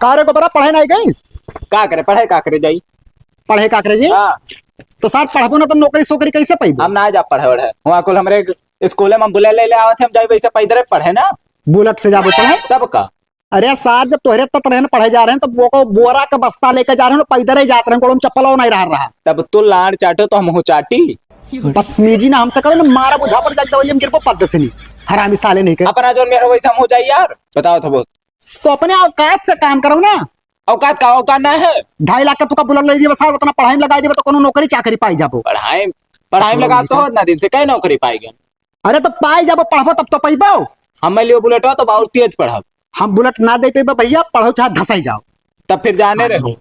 कारे को बड़ा पढ़े नहीं गई का करे पढ़े का करे जाई पढ़े का करे जी तो साथ पढ़बो ना तो नौकरी सोकरी कैसे पाइबो हम ना जा पढ़े वढ़े वहां कुल हमरे स्कूल में हम बुले ले आवत हम जाई वैसे पैदल पढ़े ना बुलेट से जाबो पढ़े तब का अरे साथ जब तोहरे तक रहने पढ़े जा रहे हैं तो वो को बोरा का बस्ता लेके जा रहे हैं पैदल ही जाते रहे कोड़म चप्पल नहीं रहा तब तू लाड़ चाटो तो हम हो चाटी बदतमीजी ना हमसे करो ना मारा बुझा पड़ जाता वही हम गिर पद से नहीं हरामी साले नहीं के अपना जो मेरा वैसा हम हो जाई यार बताओ तो बहुत तो अपने औकात से काम करो ना औकात का औकात ना है 2.5 लाख का तुका बुलेट ले दिए बस उतना पढ़ाई में लगा दिए तो कोनो नौकरी चाकरी पाई जाबो पढ़ाई पढ़ाई में लगा तो ना दिन से कई नौकरी पाएगी अरे तो पाई जाबो पढ़बो तब तो पाइबो हम लियो बुलेट हो तो बहुत तेज पढ़ब हम बुलेट ना दे पेबो भैया पढ़ो चाहे धसाई जाओ तब फिर जाने रहो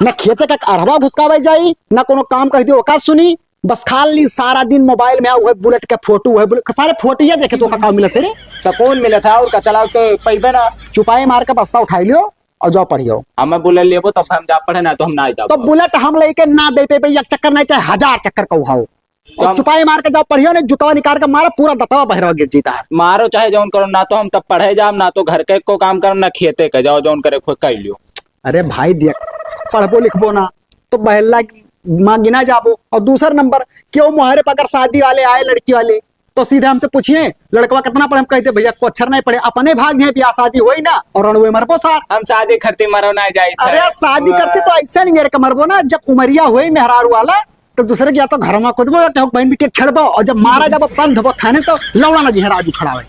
न खेते का अरबा घुसकावे जाई ना कोनो काम कह दियो औकात सुनी बस खाली सारा दिन मोबाइल में वो बुलेट के फोटो है सारे फोटो ही देखे तो का काम मिला तेरे सकून मिला था और का चलाओ तो पैबे ना चुपाई मार के बस्ता उठाई लियो और जाओ पढ़ियो हम बुलेट लेबो तो हम जा पढ़े ना तो हम ना जाओ तो बुलेट हम लेके ना दे पे एक चक्कर नहीं चाहे 1000 चक्कर कहू और चुपाई मार के जाओ पढ़ियो ने जुतवा निकाल के मारा पूरा दतवा बहरा गिर जीता है मारो चाहे जौन करो ना तो हम तब पढ़े जाम ना तो घर के को काम करो ना खेते के जाओ जौन करे खुद कर लियो अरे भाई देख पढ़बो लिखबो ना तो बहला माँ गिना जाबो और दूसरा नंबर क्यों मुहारे पर अगर शादी वाले आए लड़की वाले तो सीधे हमसे पूछिए लड़का कितना पढ़े हम कहते भैया को अक्षर नहीं पढ़े अपने भाग हैं ब्याह शादी हुई ना और रणवे मरबो साथ हम शादी करते मरो ना जाए अरे शादी करते तो ऐसा नहीं मेरे का मरबो ना जब उमरिया हुई मेहरारू वाला तो दूसरे या तो घर में खुदबो या बहन बेटी छड़बो और जब मारा जब बंद हो खाने तो लौड़ा ना जी राजू छड़ावे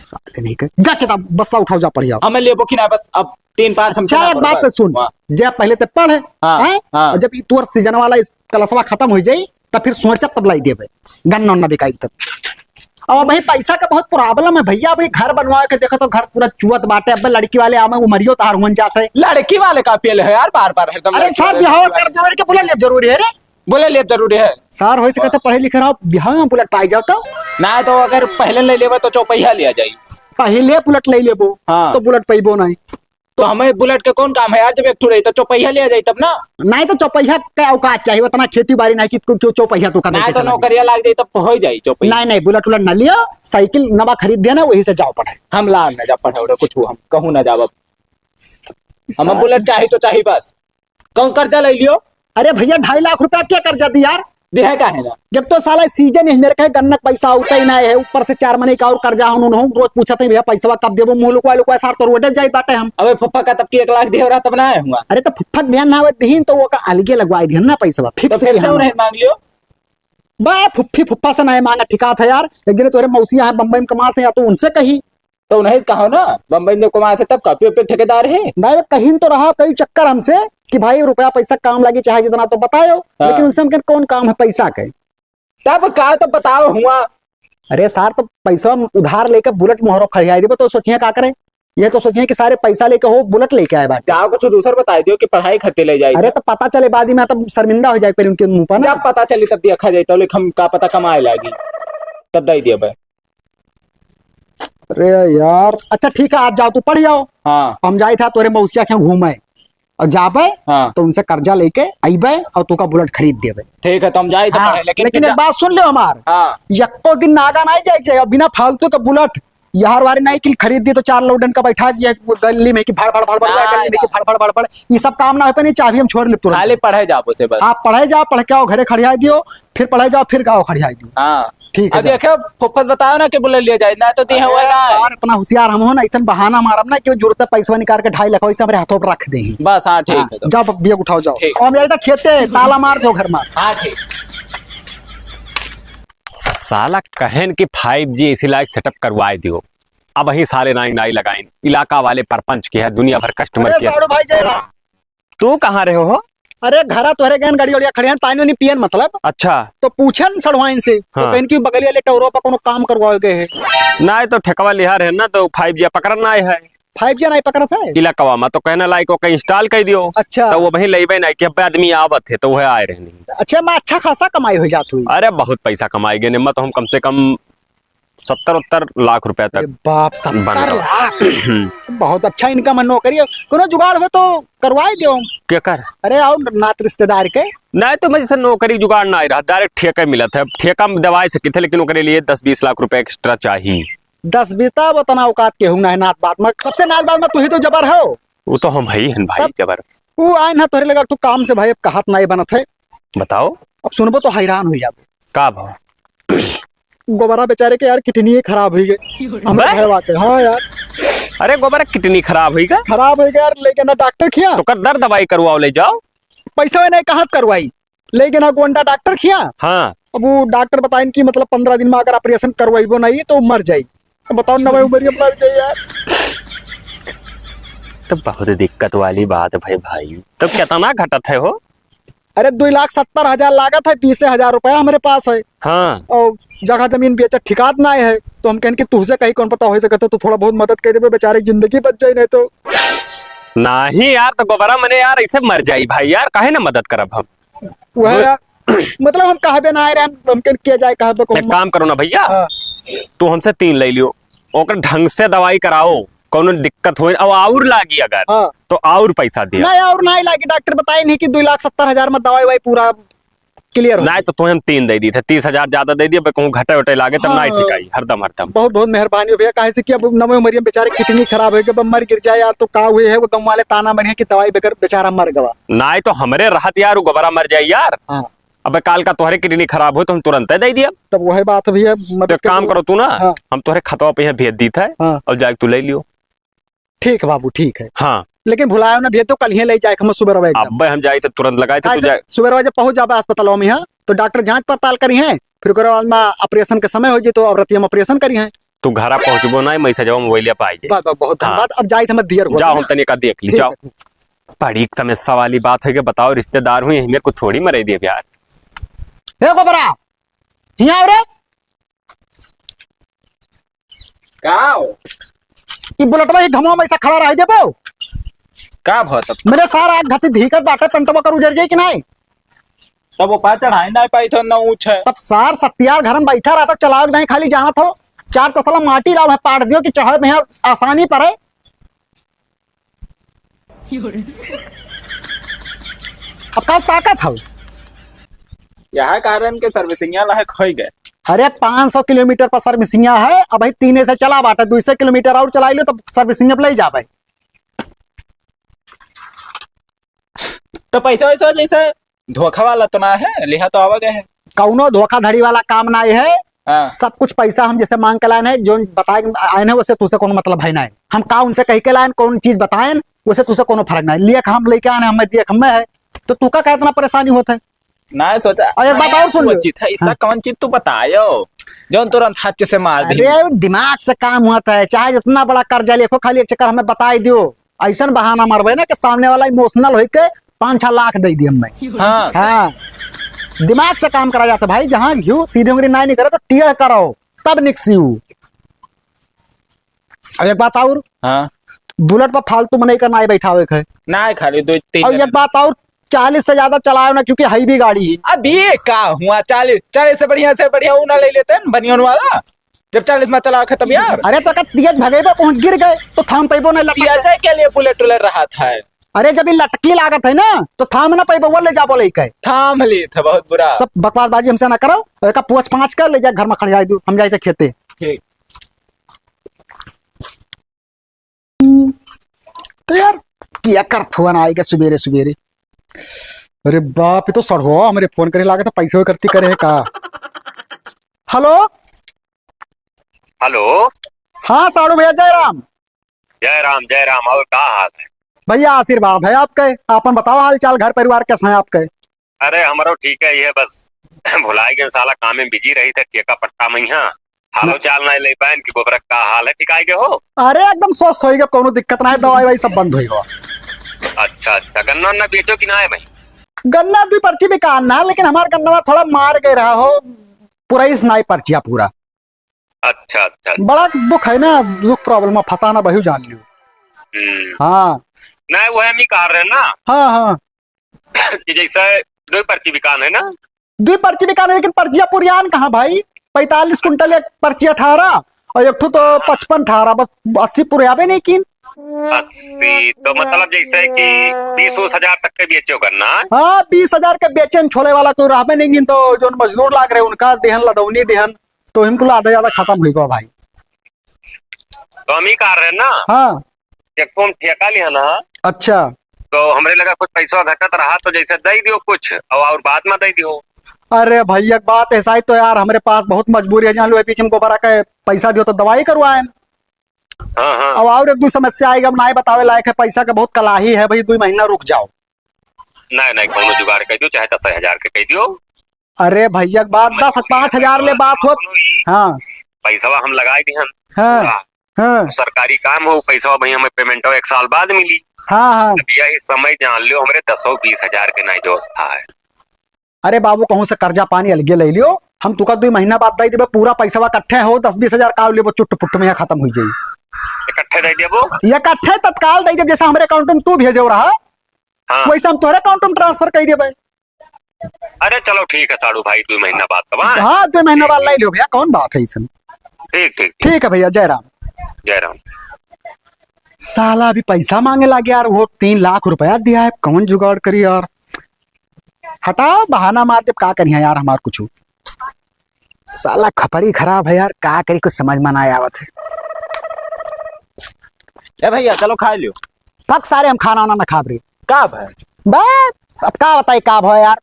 साले नहीं कर जाके तब बस्ता उठाओ जा पढ़ जाओ हमें लेबो कि ना बस अब 3-5 हम अच्छा एक बात तो सुन जब पहले तो पढ़ और जब तोर सीजन वाला कलसवा खत्म हो जाई तब फिर सोचा तब लाई देवे गन्ना उन्ना बिकाई तब और भाई पैसा का बहुत प्रॉब्लम है भैया भाई घर बनवा के देखो तो घर पूरा चुअत बाटे अब लड़की वाले आमे उमरियो तार हुन जाते है लड़की वाले का पेल है यार बार बार एकदम अरे सर बिहाव कर जोड़ के बोला ले जरूरी है रे बोले ले जरूरी है सर हो सके तो पढ़े लिखे रहो बिहाव में बुलेट पाई जाओ तो ना तो अगर पहले ले लेबो तो चौपहिया लिया जाई पहले बुलेट ले लेबो तो बुलेट पैबो नहीं तो हमें बुलेट के कौन काम है यार जब एक ठुरई तो चौपहिया लिया जाई तब ना नहीं तो चौपहिया का औकात चाहिए उतना खेती बाड़ी नहीं कि क्यों चौपहिया तो ना तो नौकरिया लाग जाई तब हो जाई चौपहिया नहीं नहीं बुलेट उलेट ना लियो साइकिल नवा खरीद देना वही से जाओ पढ़े हम ला ना जा पढ़े कुछ हम कहूं ना जाब हम बुलेट चाहिए तो चाहिए बस कौन कर्जा ले लियो अरे भैया 2.5 लाख रुपया क्या कर्जा दी यार देह का है ना जब तो साला सीजन है मेरे कहे गन्नक पैसा उठा ही नहीं है ऊपर से 4 महीने का और कर्जा हम रोज पूछते हैं भैया पैसा कब देबो मुंह लुकवा सार तो रोडे जाई बाटे हम अबे फुफ्फा का तब की 1 लाख दे रहा तब ना आए हुआ अरे तो फुफ्फा ध्यान ना दीन तो वो का अलगे लगवाई दी ना पैसा फिक्स फिर से नहीं मांग लियो बा फुफ्फा से नहीं मांगा ठिका था यार एक दिन तोरे मौसी है बम्बई में कमाते या तो उनसे कही तो उन्हें कहो ना बम्बई में कमाए थे तब काफी पे ठेकेदार है भाई कहीं तो रहा कई चक्कर हमसे कि भाई रुपया पैसा काम लगे चाहे जितना तो बताओ लेकिन उनसे हम कौन काम है पैसा के तब का तो बताओ हुआ अरे सर तो पैसा उधार लेकर बुलेट मोहरो खरीदाई देबो तो सोचिए क्या करे ये तो सोचिए कि सारे पैसा लेके हो बुलेट लेके आए बात जाओ कुछ दूसरा बता दियो कि पढ़ाई खर्चे ले जाए अरे तो पता चले बाद में तब शर्मिंदा हो जाए फिर उनके मुंह पर जब पता चली तब देखा जाए तो लेकिन हम का पता कमाए लागी तब दे दिया भाई अरे यार अच्छा ठीक है आप जाओ तू पढ़ जाओ हाँ हम जाए था तोरे मौसिया के घूमे और जाबे हाँ तो उनसे कर्जा लेके आईबे और तू का बुलेट खरीद देबे ठीक है तो हम जाए हाँ, लेकिन एक बात सुन लो हमार हाँ यको दिन नागा नहीं जाए बिना फालतू का बुलेट यार वारी नहीं कि खरीद दी तो 4 लोडन का बैठा दिया गली में कि भड़ भड़ भड़ भड़ गली में कि भड़ भड़ भड़ भड़ ये सब काम ना हो पे नहीं चाबी हम छोड़ ले तुरंत खाली पढ़े जाओ से बस आप पढ़े जाओ पढ़ के आओ घरे खड़िया दियो फिर पढ़े जाओ फिर गाओ खड़िया दियो हाँ ठीक है देखो फुफ्फत बताओ ना कि बुलेट लिया जाए ना तो दी हुआ ना यार इतना होशियार हम हो ना ऐसा बहाना मारब ना कि जरूरत है पैसा निकाल के 2.5 लाख वैसे हमारे हाथों पर रख देंगे बस हाँ ठीक है जाओ बेग उठाओ जाओ ठीक। और मेरे खेते ताला मार दो घर में हाँ ठीक साला कहन कि 5G इसी लायक सेटअप करवाए दियो अब वही साले नाई लगाइन इलाका वाले परपंच के है दुनिया भर कस्टमर अरे के साड़ू भाई जय राम। तू कहाँ रहे हो अरे घरा तोहरे गहन गाड़ी वाड़ी खड़े हैं पानी नहीं पियन मतलब अच्छा तो पूछन सड़वाइन से हाँ। तो कहीं की बगलिया ले टोरो पर कोनो काम करवाए गए है ना तो ठेकवा लिहार है ना तो 5G पकड़ना है 5G नहीं पकड़ा था इलाका में तो कहना लाइक ओके इंस्टॉल कर दियो अच्छा तो वो वही लेबे नहीं कि अब आदमी आवत है तो वह आए रहनी अच्छा मैं अच्छा खासा कमाई हो जाती हुई अरे बहुत पैसा कमाई गए निम्मा तो हम से कम 70-70 लाख रुपया तक बाप 70 लाख बहुत अच्छा इनकम है नौकरी कोनो जुगाड़ हो तो करवाई दो क्या कर अरे आओ नात रिश्तेदार के नहीं तो मैं जैसे नौकरी जुगाड़ ना रहा डायरेक्ट ठेका मिला था ठेका में दवाई सकी थे लेकिन ओकरे लिए 10-20 लाख रुपए एक्स्ट्रा चाहिए 10 बीता वो तना औकात के हूं ना है नाथ बात में सबसे नाथ बात में तू ही तो जबर हो। वो तो हम भाई हन भाई जबर। वो आए ना तोरे लगा तू काम से भाई अब कहत नहीं बनत है। बताओ अब सुनबो तो हैरान हो जाबो। का भाव? गोबरा बेचारे के यार किडनी खराब हो गई हमरे बे? घर वाके। हाँ यार अरे गोबर कितनी खराब हुई का? खराब हो गया यार, लेकिन ना डॉक्टर खिया तो कर दर्द दवाई करवाओ ले जाओ। पैसा नहीं कहाँ करवाई, लेकिन ना गोंडा डॉक्टर खिया। हाँ अब वो डॉक्टर बताइन कि मतलब 15 दिन में अगर ऑपरेशन करवाइबो नहीं तो मर जाई। तो बताओ नवे उम्र में मर जाए यार। तो बहुत दिक्कत वाली बात है भाई। तो कितना घटत है हो? अरे 2,70,000 लागत है, 20,000 रुपया हमारे पास है। हाँ और जगह जमीन बेचा ठिकात ना है, तो हम कहने कि तुझसे कहीं कौन पता हो सके तो थोड़ा बहुत मदद कर दे, बेचारे की जिंदगी बच जाए। नहीं तो नहीं यार, तो गोबरा मने यार ऐसे मर जाई भाई यार, काहे ना मदद करब हम। वह यार मतलब हम कहबे ना आए रहे, हम कहने किया जाए कहबे एक काम करो ना भैया, हाँ। तू हमसे 3 ले लियो, ओकर ढंग से दवाई कराओ, कोनो दिक्कत हो और लागी अगर हाँ। तो और पैसा दिया। नहीं और नहीं लागे, डॉक्टर बताए नहीं कि 2,70,000 में दवाई वाई पूरा क्लियर हो। नहीं तो तुम्हें हम 3 दे दी थे, 30,000 ज्यादा दे दिए, कहूँ घटे वटे लागे तब हाँ। नहीं ठिकाई हरदम हरदम। बहुत बहुत मेहरबानी हो भैया, काहे से कि अब नवे उमरिया बेचारे किडनी खराब हो गए, मर गिर जाए यार तो का हुए है, वो गाँव वाले ताना मरे कि दवाई बेकर बेचारा मर गवा। नहीं तो हमरे रहत यार, वो गोबरा मर जाए यार। हाँ। अब काल का तुम्हारे किडनी खराब हो तो हम तुरंत दे दिया। तब वही बात भैया, तो मतलब एक काम करो तू ना, हाँ। हम तुम्हारे खतवा पे भेज दी था हाँ। और जाके तू ले लियो। ठीक है बाबू ठीक है, हाँ लेकिन भुलायो ना भैया, तो कल ही ले जाए हम सुबह रहे अब हम जाए तो तुरंत लगाए थे, तू जाए सुबह जब पहुंच जाबे अस्पताल में यहाँ तो डॉक्टर जांच पड़ताल करी है, फिर ओकरे बाद में ऑपरेशन के समय हो जाए तो औरत हम ऑपरेशन करी है। तू घरा पहुंचबो ना, मैं से जब मोबाइल पे आई बहुत बहुत हाँ। धन्यवाद। अब जाए तो मत दियर हो जाओ, हम तनिक देख ली ठीक जाओ। है। बड़ी समस्या वाली बात है कि बताओ, रिश्तेदार हुई मेरे को थोड़ी मरे दिए यार। हे गोबरा यहाँ रे, ई बुलेटवा ही घमवा में ऐसा खड़ा रह देबो का भत मेरे सारा घाती धीकर बाटे पेंटवा कर उजर जाए कि नहीं। तब वो पा चढ़ाई ना पाई तो न ऊंच है। तब सार सत्यार घर में बैठा रहता, चलाओ नहीं खाली जाना था 4 तसला माटी लाओ है पाट दियो कि चढ़े में आसानी पड़े। अब का ताकत हो, यह कारण के सर्विसिंग लायक हो गए। अरे 500 किलोमीटर पर सर्विसिंग है, अब भाई 3 से चला बाटे 200 किलोमीटर और चला लो तो सर्विसिंग पे ले जा भाई। तो पैसा वैसा जैसे धोखा वाला तो ना है, लिहा तो आवा गए है। कौनो धोखाधड़ी वाला काम ना है। हाँ। सब कुछ पैसा हम जैसे मांग के लाए हैं, जो बताए आए हैं वैसे तुझसे कोनो मतलब है ना। हम का उनसे कह के लाए कौन चीज बताए वैसे तुझसे कोनो फर्क नहीं, लिए हम लेके आए हमें दिए हमें है, तो तू का इतना परेशानी होता है। ना सोचा और एक बात और सुन लो। सोची था ऐसा कौन चीज तू बतायो जो तुरंत हाथ से मार दी। अरे दिमाग से काम होता है, चाहे जितना बड़ा कर्जा लिखो, खाली एक चक्कर हमें बताई दियो। ऐसा बहाना मारबे ना कि सामने वाला इमोशनल हो के 5-6 लाख दे दिए हमें। हाँ। हाँ दिमाग से काम करा जाता भाई, जहां घी सीधे उंगली नहीं करे तो टेढ़ करो तब निकसियो। और एक बात और, हाँ। बुलेट पर फालतू में नहीं करना है बैठा हुए है। ना खाली 2-3। और एक बात और, 40 से ज्यादा चलाओ ना, क्योंकि हाईवी गाड़ी ही। अभी का हुआ 40 से बढ़िया ऊना ले लेते हैं बनियान वाला, जब 40 में चला खत्म यार। अरे तो तेज भगेबो कहीं गिर गए तो थाम पैबो नहीं लटक दिया जाए के लिए बुलेट उलट रहा था। अरे जब ये लटकी लागत है ना तो थाम ना पैबो, वो ले जा बोले के थाम ली था, बहुत बुरा। सब बकवासबाजी हमसे ना करो। एक पूछ 5 कर ले जा घर में खड़ जाए, हम जाए थे खेते। ठीक। तो यार किया कर फोन आएगा सवेरे सवेरे। अरे बाप, ये तो सड़ो हमारे फोन करे लागे तो पैसे करती करे है का। Hello hello. हाँ साड़ू भैया, जय राम। जय राम। और क्या हाल है भैया? आशीर्वाद है आपके, आपन बताओ हाल चाल, घर परिवार कैसे हैं आपके? अरे हमारो ठीक है, ये बस भुलाई गए साला काम में बिजी रही थे, ठेका पट्टा में यहाँ हालो चाल नहीं ले पाए कि गोबरा का हाल है, ठिकाई के हो? अरे एकदम स्वस्थ होएगा, कोनो दिक्कत ना है, दवाई वाई सब बंद होएगा। अच्छा, गन्ना वन्ना बेचो कि ना है भाई? गन्ना 2 पर्ची भी काटना, लेकिन हमारा गन्ना थोड़ा मार गए रहा हो, पूरा इस नाई पर्चिया पूरा। अच्छा। बड़ा दुख है ना, दुख प्रॉब्लम फंसाना बहु जान लियो। हाँ नहीं वो हम ही कह रहे हैं ना हाँ कि जैसे 2 पर्ची बिकान है ना। 2 पर्ची बिकाने, लेकिन पर्चिया पुरियान कहाँ भाई? 45 कुंटल एक पर्ची 18 और एक तो 55 18, बस 80 पुरियाबे नहीं की। 80 तो मतलब जैसे कि 20 हजार तक के बेचो करना। हाँ 20,000 के बेचन छोले वाला कोई रहबे नहीं गिन, तो जो मजदूर लाग रहे उनका देहन लदौनी देहन तो इनको आधा ज्यादा खत्म हुई भाई। तो हम ही कार रहे ना, हाँ एक तो हम ठेका लिया ना, अच्छा। तो हमरे लगा कुछ पैसा घटत रहा तो जैसे दे दियो कुछ और बाद में दे दियो। अरे भैया एक बात ऐसा ही तो यार हमारे पास बहुत मजबूरी है, जान लो पीछे हमको बड़ा के पैसा दियो तो दवाई करवाए। हाँ हाँ अब और एक दो समस्या आएगा, अब ना बतावे लायक है, पैसा का बहुत कलाही है भाई, 2 महीना रुक जाओ। नहीं नहीं कौनो जुगाड़ कह दियो, चाहे 10,000 के कह दियो। अरे भैया एक बात 10-5 हजार ले बात हो। हाँ पैसा हम लगाए दी हम। हाँ हाँ सरकारी काम हो, पैसा भाई हमें पेमेंट 1 साल बाद मिली। हाँ हाँ। यही समय जान लियो हमरे 10-20 हजार के नहीं व्यवस्था है। अरे बाबू कहूँ से कर्जा पानी अलगे ले लियो, हम तुका 2 महीना बाद दे देबे, पूरा पैसा इकट्ठे हो 10-20 हजार का लेबो, चुट पुट में खत्म हो जाई। इकट्ठे दे देबो, इकट्ठे तत्काल दे दे, जैसा हमारे अकाउंट में तू भेजो रहा हाँ। वैसे हम तोहरे अकाउंट में ट्रांसफर कर देबे। अरे चलो ठीक है साड़ू भाई, 2 महीना बाद तब। हाँ हाँ 2 महीना बाद ले लियो भैया, कौन बात है इसमें। ठीक ठीक ठीक है भैया, जय राम। जय राम। साला अभी पैसा मांगे लगे यार, वो 3 लाख रुपया दिया है, कौन जुगाड़ करी यार। हटाओ बहाना मार दे, का करिए यार हमार कुछ। साला खपड़ी खराब है यार, का करी कुछ समझ में ना आवत है। ए भैया चलो खा लियो। पक सारे हम खाना वाना ना खाब रे। का भाई बस अब का बताई का भो यार,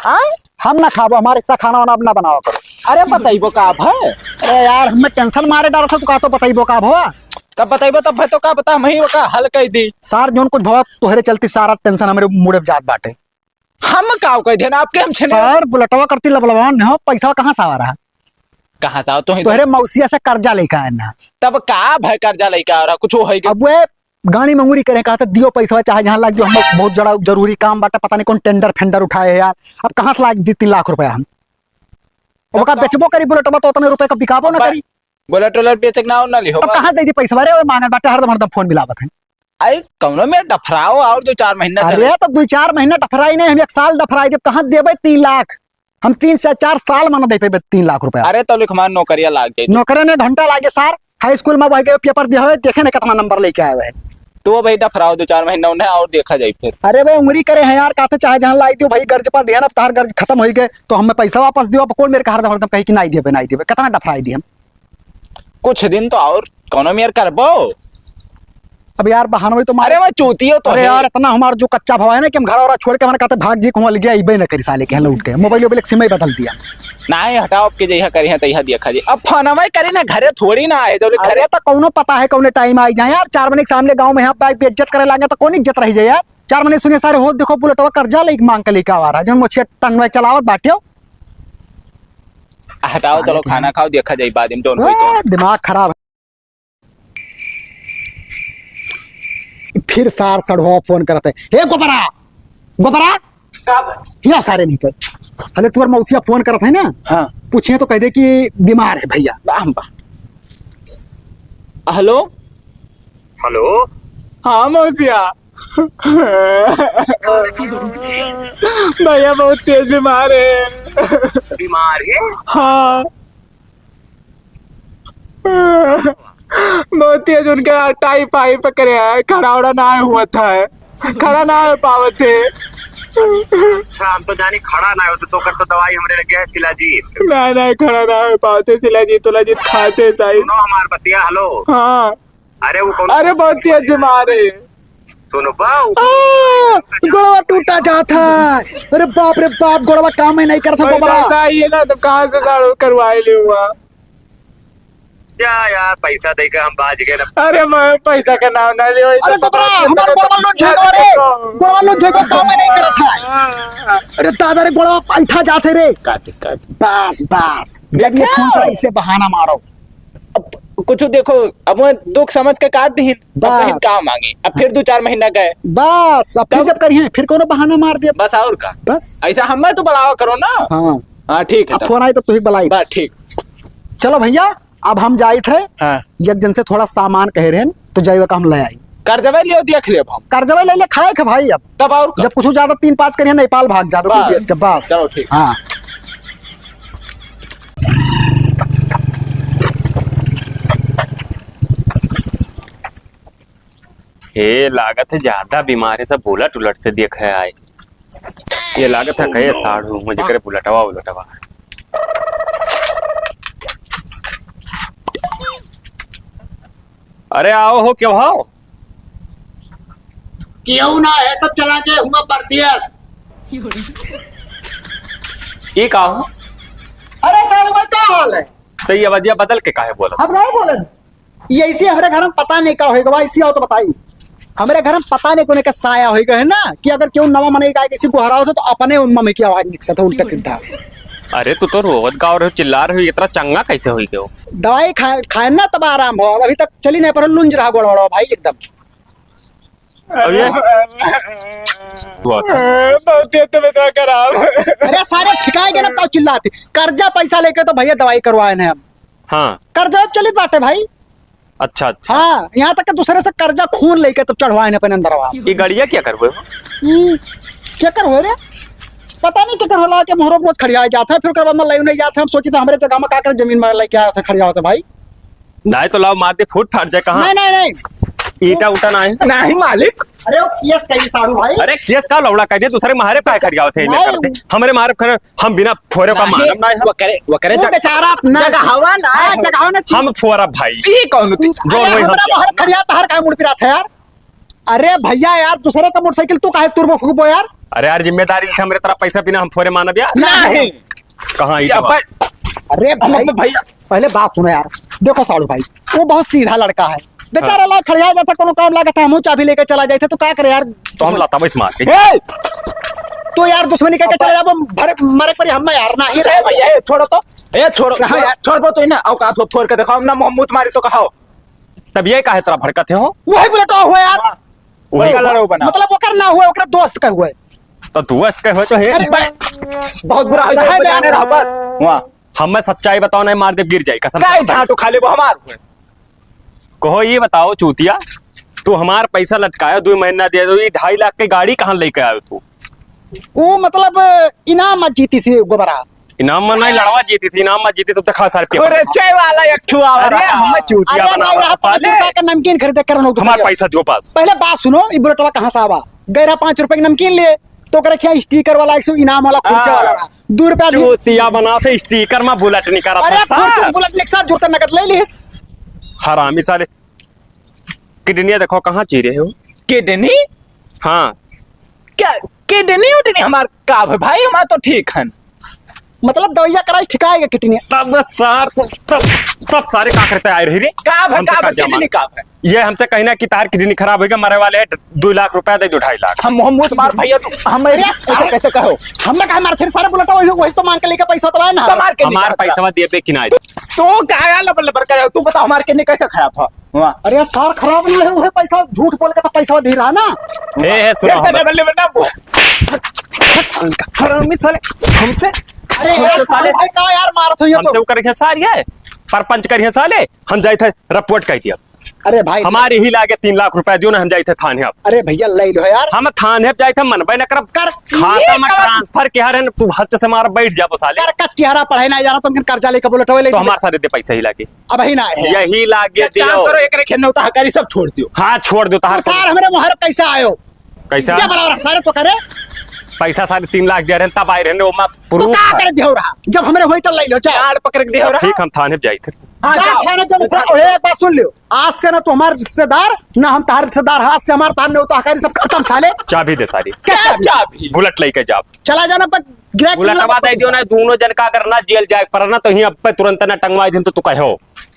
आए हम ना खाबो, हमारे साथ खाना वाना अपना बनाओ करो। अरे बताइबो का भाई। अरे यार हमें टेंशन मारे डर था, तू का तो बताइबो का भो। तब बताइबो तब भाई तो का बता, मैं का हल कह दी। सार जोन कुछ भो तोहरे चलती सारा टेंशन हमारे मुड़े जात बाटे। हम का कह देना आपके, हम छने सर बुलटवा करती लबलवान हो, पैसा कहाँ से आ रहा। कहां से आओ तो तोहरे मौसिया से कर्जा लेकर आए ना। तब का भाई कर्जा लेके आ रहा कुछ हो है। अब वे गाड़ी मंगूरी करे, कहते दियो पैसा चाहे जहाँ लाग दियो, हम बहुत जरा जरूरी काम बाटे, पता नहीं कौन टेंडर फेंडर उठाए है यार। अब कहाँ से लाग दी 3 लाख रुपया हम, अब का बेचबो करी बुलेटवा तो उतने रुपए का बिकाबो ना करी। बोला टोलर बेचक ना ना लिहो। अब कहाँ से दी पैसा, अरे मांगत बाटे हरदम फोन मिलावत है। आई कौनो में डफराओ और 2-4 महीना चले। अरे तो 2-4 महीना डफराई नहीं, हम 1 साल डफराई दे, कहाँ देबे 3 लाख। हम 3 से 4 साल माना दे पे 3 लाख रुपया। अरे तो लिख हमार नौकरिया लाग जाए। नौकरे ने घंटा लागे सार, हाई स्कूल में वही पेपर दिया देखे ना कितना नंबर लेके आए हुए। तो भाई डफराओ 2-4 महीना उन्हें और देखा जाए फिर। अरे भाई उंगली करे हैं यार, कहते चाहे जहाँ लाई दियो भाई, कर्ज पर दिया ना, तार कर्ज खत्म हो गए तो हमें पैसा वापस दियो। अब कौन मेरे हरदम हरदम कही कि नहीं दिए नहीं दिए, कितना डफराई दिए हम। कुछ दिन तो और कौनो में यार करबो। अब यार बहाना भी तो अरे मारे। मैं चूतियो तो अरे है। यार इतना हमारा जो कच्चा भाव है ना कि हम घर और छोड़ के हमारे कहते भाग जी को गया इबे न करी साले के लौट के, मोबाइल वोबाइल सिम ही बदल दिया। नहीं हटाओ अब के जइहा करी है तइहा देखा जी। अब फोन में करी ना, घरे थोड़ी ना आए तो अरे घरे। तो कौनो पता है कौने टाइम आई जाए यार, 4 महीने के सामने गांव में यहाँ पे इज्जत करे लागे तो कौन इज्जत रही जाए यार। 4 महीने सुने सारे हो, देखो बुलेटवा कर्जा ले मांग के लेके आ रहा है, जो मुझे टन में चलावत बाटियो। हटाओ चलो खाना खाओ देखा जाए बाद में जोन होई तो। दिमाग खराब है। फिर सार सड़ो फोन करते, हे गोबरा गोबरा यहाँ सारे निकल। अरे तुम्हारे मौसिया फोन करत है ना, हाँ पूछे तो कह दे कि बीमार है भैया। हेलो हेलो हाँ मौसिया। भैया बहुत तेज बीमार है। बीमार है? हाँ बहुत तेज उनका टाइफाइड पकड़े है, खड़ा उड़ा ना हुआ था, खड़ा ना हो पावत थे। अच्छा हम तो जानी खड़ा ना होते तो कर तो दवाई हमरे लगे है शिलाजीत। नहीं खड़ा ना हो पाते, शिलाजीत खाते चाहिए। सुनो हमार बतिया। हेलो हाँ अरे वो कौन? अरे बहुत तेज बीमार है। सुनो बाऊ, गोड़वा टूटा जाता है। अरे बाप रे बाप, गोड़वा काम ही नहीं करता गोबरा। ऐसा ही है ना, तो कहाँ से साड़ू करवाए ले हुआ। क्या यार पैसा देकर हम बाज गए ना। अरे मैं पैसा का नाम ना लियो। अरे गोबरा हमार गोड़वा लूट झेगो रे, गोड़वा लूट झेगो, काम ही नहीं करता है। अरे दादा रे गोड़वा पैठा जाते रे। बस बस जब ये फोन पर ऐसे बहाना मारो। कुछ देखो अब मैं दुख समझ के काट दी, बस। काम मांगे अब फिर 2-4 महीना गए बस अब फिर जब करिए फिर कोनो बहाना मार दिया बस। और का बस। ऐसा हमें तो बढ़ावा करो ना। हाँ हाँ ठीक है अब फोन आई तो तुझे बुलाई। बस ठीक। चलो भैया अब हम जाए थे हाँ एक जन से थोड़ा सामान कह रहे हैं तो जाइए का हम ले आई। कर्जवा लियो देख लियो हम। कर्जवा ले ले खाए के भाई, अब तब और जब कुछ ज्यादा 3-5 करिए नेपाल भाग जाओ बेच के बस। चलो ठीक। हाँ ये लागत है ज्यादा बीमार है, सब बुलट उलट से देख है आए। ये लागत है कहे साढ़ू मुझे करे बुलटवा उलटवा। अरे आओ हो क्यों हो? क्यों ना है सब चला के हुआ परदियस। ये का हो? अरे साढ़े भाई क्या हाल है? तो ये वजह बदल के काहे बोला? अब नहीं बोलन ये ऐसे हमारे घर में पता नहीं का होएगा भाई, इसी आओ तो बताई। हमारे घर में पता नहीं कोने का साया होएगा है ना कि अगर क्यों नवा मने का किसी को हराओ तो अपने मम्मी की आवाज निकलता था उल्टा सीधा। अरे तू तो रोवत गाँव रहे हो, चिल्ला रहे हो, इतना चंगा कैसे हुई क्यों? दवाई खाए ना तब आराम हो, अभी तक चली नहीं पर लुंज रहा गोड़ भाई एकदम। अब ये हुआ था। अरे सारे ठिकाए गए ना चिल्लाते, कर्जा पैसा लेके तो भैया दवाई करवाए हैं हम। हाँ कर्जा अब चलित बाटे भाई। अच्छा अच्छा। हाँ यहाँ तक कि दूसरे से कर्जा खून लेके तो चढ़वाए अपने अंदर। ये गड़िया क्या कर हुए हो? क्या कर हो रे? पता नहीं क्या कर होला के मोहरो रोज खड़िया जाता है, फिर कर बाद में लाइव नहीं जाते। हम सोची था हमारे जगह में का कर जमीन में लेके आया था खड़िया होता भाई। लाए तो लाओ मार दे, फूट फाट जाए। कहाँ? नहीं नहीं नहीं ईटा उठा ना है? नहीं मालिक। अरे वो केस कहीं साड़ू भाई। अरे केस का लौड़ा कह दिया, दूसरे मारे पाए कर गया थे करते हमारे मारे खड़े हम बिना फोरे का मालूम ना है। वो करे वो बेचारा अपना जगह हवा ना हाँ, जगह ना हम फोरा भाई ये कौन थी? जो अरे वही हम हमरा बाहर खड़िया तहर का मुड़ पिरा था यार। अरे भैया यार दूसरे का मोटरसाइकिल तू काहे तुरबो फूबो यार? अरे यार जिम्मेदारी से हमारे तरह पैसा बिना हम फोरे मानब यार। नहीं कहाँ ये अब अरे भाई भैया पहले बात सुनो यार। देखो साड़ू भाई वो बहुत सीधा लड़का है बेचारा। ला खड़िया जाता कोनो काम लागत हम चाबी लेके चला जाते तो क्या करे यार? तो हम लाता बस मार के। तो यार दुश्मनी करके चला जाबो भरे मरे पर हम यार ना ही ए भैया ये छोड़ो तो, ये छोड़ो हाँ यार। छोड़ दो तो ना औकात हो फोड़ के दिखाओ ना, मोहम्मद मारी तो कहो। तब ये काहे तरह भड़कते हो? वही बुलेटो हुआ यार। वही का लड़ो बना मतलब वो करना हुआ ओकरा दोस्त का हुआ। तो दोस्त कहे हो तो है। अरे बहुत बुरा रहे है दे जाने रहा बस वहां हमें सच्चाई बताओ नहीं मार दे गिर जाए कसम। काय झाटू खाली वो हमार हुए। कहो ये बताओ चूतिया, तू हमार पैसा लटकाया 2 महीना दे दो, ये 2.5 लाख की गाड़ी कहाँ लेके आयो तू? वो मतलब इनाम मत जीती सी गोबरा। इनाम में नहीं लड़वा जीती थी, इनाम में जीती तो दिखा सारे पेपर। अरे चाय वाला एक ठुआ अरे हम चूतिया अरे बना नहीं रहा 5 रुपए का नमकीन खरीदे करना हमारा पैसा दो पास। पहले बात सुनो ये बुलेटवा कहाँ से आवा? गैरा 5 रुपए की नमकीन लिए तो करे क्या स्टिकर वाला 100 इनाम वाला खुर्चा वाला रहा 2 रुपया चूतिया बना थे स्टिकर में बुलेट नहीं करा अरे था खुर्चा बुलेट ने एक साथ जुड़ता नगद ले लिस। हरामी साले। किडनिया देखो कहाँ चीरे हो? किडनी हाँ क्या किडनी उठनी हमार का भाई हमार तो ठीक है। मतलब दवाइया कराई ठिकाएगा कितनी? सब सब सारे का करते आए रही रे। किडनी का है? ये हमसे कहना कि तार किडनी खराब होगा, मरे वाले 2 लाख रुपया दे दो 2.5 लाख। हम मोहम्मद मार भैया तो हम कैसे कहो? हमने कहा मार थे सारे बुलेट वही तो मांग के लेके पैसा तो है ना। हमार पैसा दिए पे किनाए तो क्या लबर लबर कर तू बता हमार किडनी कैसे खराब था वहां? अरे सार खराब नहीं है वो पैसा झूठ बोल के तो पैसा दे रहा ना। ए सुनो हरामी साले हमसे। अरे यार साले भाई का यार मारत हो ये हमसे तो। कर सारी है परपंच करिए साले। हम जाए थे रिपोर्ट कह दिया अरे भाई हमारे ही लागे 3 लाख रुपया दियो ना, हम जाए थे थाने। अब अरे भैया ले लो यार। हम थाने जाए थे मनबे न कर खाता में ट्रांसफर के हरन तू हद से मार बैठ जा साले। यार कच की हरा पढ़ाई ना जा रहा तुम कर्जा लेके बुलेट ले तो हमारे सारे दे पैसा ही लागे अब ही ना है। यही लागे दियो। काम करो एक खेलने होता हकारी सब छोड़ दियो। हाँ छोड़ दो तार सार हमारे मुहर कैसे आयो? कैसा क्या बना रहा सारे तो करे पैसा 3.5 लाख दे रहे तब आए रहे वो तो का कर दियो रहा जब हमरे होई तो ले लो चाहे यार पकड़ के दे रहा। ठीक हम थाने जाए थे। जा थाने जब ओए बात सुन लियो आज से ना तो हमारे रिश्तेदार ना हम तार रिश्तेदार हाथ से हमारे तार ने तो हकारी सब खत्म साले। चाबी दे सारी क्या चाबी बुलेट लेके जाओ चला जाना पर गिराक बुलेट बात दियो ना दोनों जन का अगर ना जेल जाए पर ना तो ही अब पे तुरंत ना टंगवा दिन तो तू कहो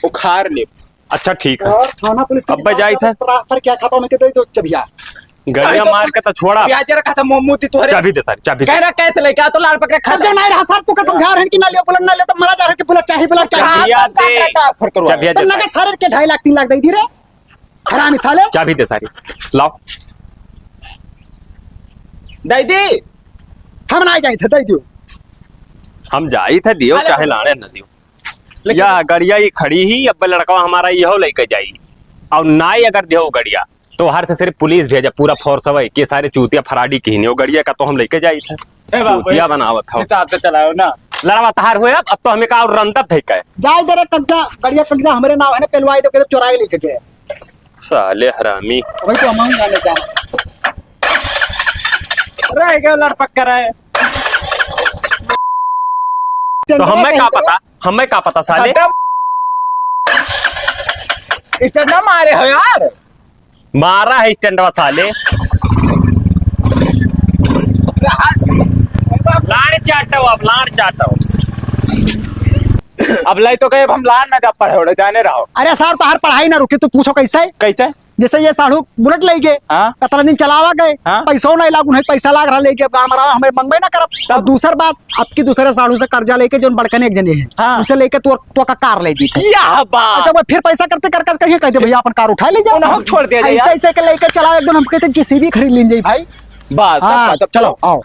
उखाड़ ले। अच्छा ठीक है। और थाना पुलिस अब मैं जाई था। ट्रांसफर क्या खाता में के दो चबिया गड़िया मार के तो छोड़ा। ब्याज रखा था मोमूती तोहरे चाबी दे सारी चाबी कह रहा कैसे लेके आ तो लाल पकड़े खा खर्चा नहीं रहा सर तू का समझा रहे कि ना लियो बुलेट ना लियो तो मरा जा रहा कि बुलेट चाहिए बुलेट चाहिए। चाबिया दे चाबिया तो दे नगद सारे के 2.5 लाख 3 लाख दे दी रे हरामी साले। चाबी दे सारी लाओ। दीदी हम ना जाए थे दे दियो। हम जाई थे दियो चाहे लाने न दियो या गड़िया ही खड़ी ही अब लड़का हमारा यहो लेके जाई और ना ही अगर दियो गड़िया तो हर से सिर्फ पुलिस भेजा पूरा फोर्स है के सारे चूतिया फराडी की ही गड़िया का तो हम लेके जाई थे चूतिया बनावत था हिसाब से चलाओ ना लड़वा तहार हुए अब तो हमें का रंदत है क्या जाए दे रे कब्जा गड़िया कब्जा हमरे नाम है ना पेलवाई दो के चुराई लेके गए साले हरामी। वही तो हम जाने जा रह गया लड़ पक्का रहे तो हमें का पता साले स्टैंड ना मारे हो यार। मारा है स्टैंड साले। लाड़ चाटो अब लाड़ चाटो। अब लाई तो कहे हम लान ना जा पढ़े जाने रहो। अरे सर तोहार पढ़ाई ना रुके, तू पूछो कैसे? कैसे? जैसे ये साढ़ू बुलेट ले गए, हाँ। कतला दिन चलावा गए, हाँ। पैसों नहीं लागू, नहीं पैसा लाग रहा लेके गाँव मरावा हमें मंगबे ना करब। तब दूसर बात, अब की दूसरे साढ़ू से कर्जा लेके जो बड़कने एक जने है, हाँ। उनसे लेके तो का कार ले दी थी। यह बात अच्छा वो फिर पैसा करते कर कहिए कहते भैया अपन कार उठा ले जाओ, उन्हें छोड़ दिया जाए ऐसे यार। ऐसे के लेके चलाओ एकदम, हम कहते जेसीबी खरीद लीजिए भाई। बस हाँ, तब चलो आओ।